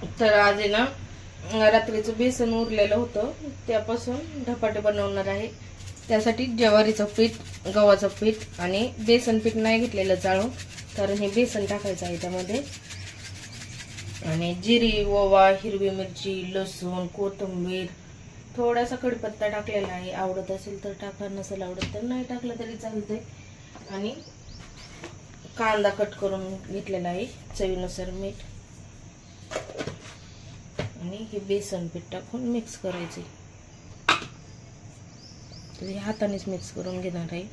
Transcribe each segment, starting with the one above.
तर आज आहे ना रात्रीचं बेसन उरलेलं होतं त्यापासून धपाटे बनवणार आहे। त्यासाठी ज्वारीचं पीठ, गव्हाचं पीठ आणि बेसन पीठ नाही घेतलेलं चाळून, कारण हे बेसन टाकायचं आहे त्यामध्ये। आणि जिरी, ओवा, हिरवी मिरची, लसूण, कोथिंबीर, थोडासा कढीपत्ता टाकलेला आहे। आवडत असेल तर टाका, नसेल आवडत तर नाही टाकलं तरी चालतंय। आणि कांदा कट करून घेतलेला आहे, चवीनुसार मीठ आणि हे बेसन पीठ टाकून मिक्स करायचे। तर हे हातानेच मिक्स करून घेणार आहे,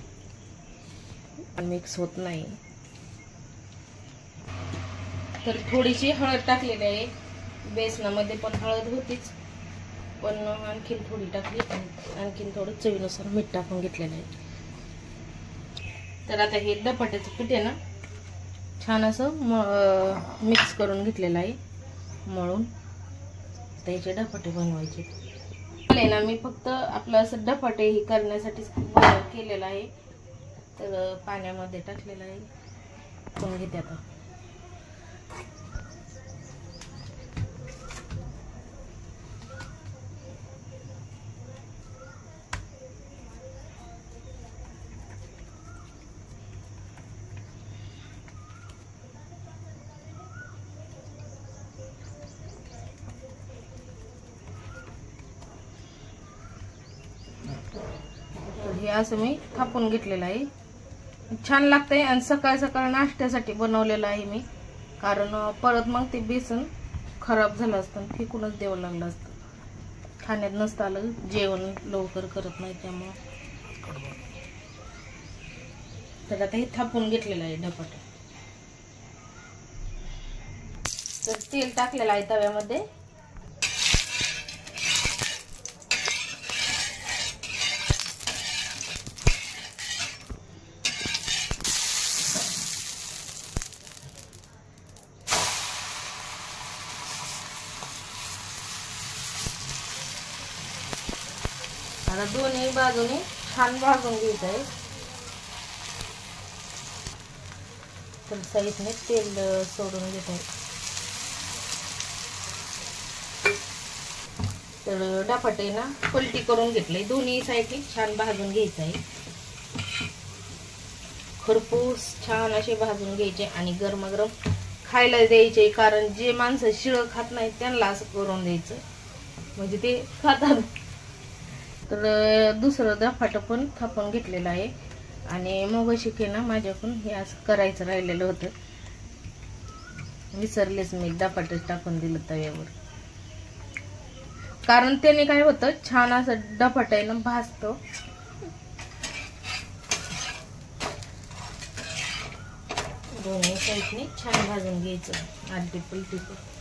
मिक्स होत नाही। तर थोडीशी हळद टाकलेली आहे, बेसनामध्ये पण हळद होतीच, पण आणखीन थोडी टाकली, आणखीन थोडं चवीनुसार मीठ टाकून घेतलेलं आहे। तर आता हे धपाट्याचं पीठ आहे ना छान असं मिक्स करून घेतलेलं आहे मळून, त्याचे धपाटे बनवायचे। ना मी फक्त आपलं असं धपाटे हे करण्यासाठी केलेलं आहे। तर पाण्यामध्ये टाकलेलं आहे, करून घेते आता। हे असं मी थापून घेतलेलं आहे, छान लागतंय। आणि सकाळ सकाळ नाश्त्यासाठी बनवलेलं आहे मी, कारण परत मग ते बेसन खराब झालं असतं, फेकूनच द्यावं लागलं असतं, खाण्यात नसतं आलं, जेवण लवकर करत नाही त्यामुळे। तर आता हे थापून घेतलेलं आहे धपाटे। तर तेल टाकलेलं आहे तव्यामध्ये, आता दोन्ही बाजूने छान भाजून घ्यायचं आहे। तर साईडने तेल सोडून घेत आहे। तर धपाटे ना पलटी करून घेतले, दोन्ही साईडने छान भाजून घ्यायचं आहे, खरपूस छान असे भाजून घ्यायचे आणि गरमागरम खायला द्यायचे। कारण जे माणसं शिळं खात नाहीत त्यांना असं करून द्यायचं, म्हणजे ते खातात। तर दुसरं धपाटं पण थापून घेतलेलं आहे। आणि मग शिके ना माझ्याकडून हे असं करायचं राहिलेलं होतं, विसरलेच मी, धपाटं टाकून दिलं तव्यावर। कारण त्याने काय होतं, छान असं धपाट्यानं भाजतो। दोन्ही साईडने छान भाजून घ्यायचं, आलटी पलटी करून।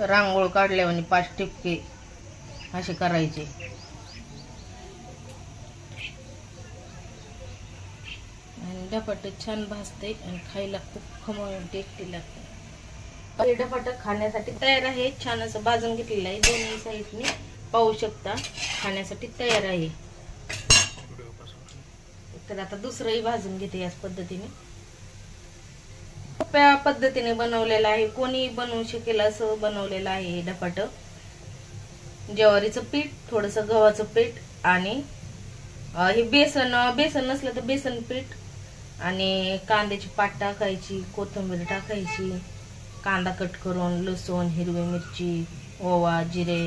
रांगोळ काढल्यावर 5 टिपके असे करायचे। आणि धपाटे छान भाजते आणि खायला खूप खमंग टेस्टी लागते। हे धपाटे खाण्यासाठी तयार आहे, छान असं भाजून घेतलेलं आहे, दोन्ही साईडने पाहू शकता खाण्यासाठी तयार आहे। तर आता दुसरंही भाजून घेते याच पद्धतीने, सोप्या पद्धतीने बनवलेलं आहे, कोणी बनवू शकेल असं बनवलेलं आहे हे धपाटं। ज्वारीचं पीठ, थोडंसं गव्हाचं पीठ आणि हे बेसन नसलं तर बेसन पीठ आणि कांद्याची पात टाकायची, कोथिंबीर टाकायची, कांदा कट करून, लसूण, हिरवी मिरची, ओवा, जिरे,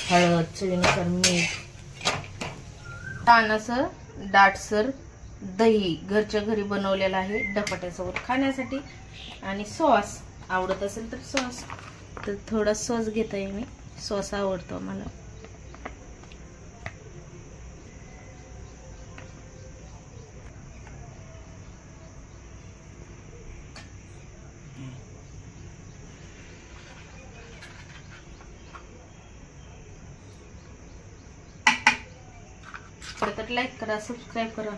हळद, चवीनुसार मीठ, छान असं दाटसर दही घरच्या घरी बनवलेलं आहे धपाट्यासोबत खाण्यासाठी। आणि सॉस आवडत असेल तर सॉस, तर थोडा सॉस घेत आहे मी, सॉस आवडतो मला। तर लाईक करा, सबस्क्राईब करा।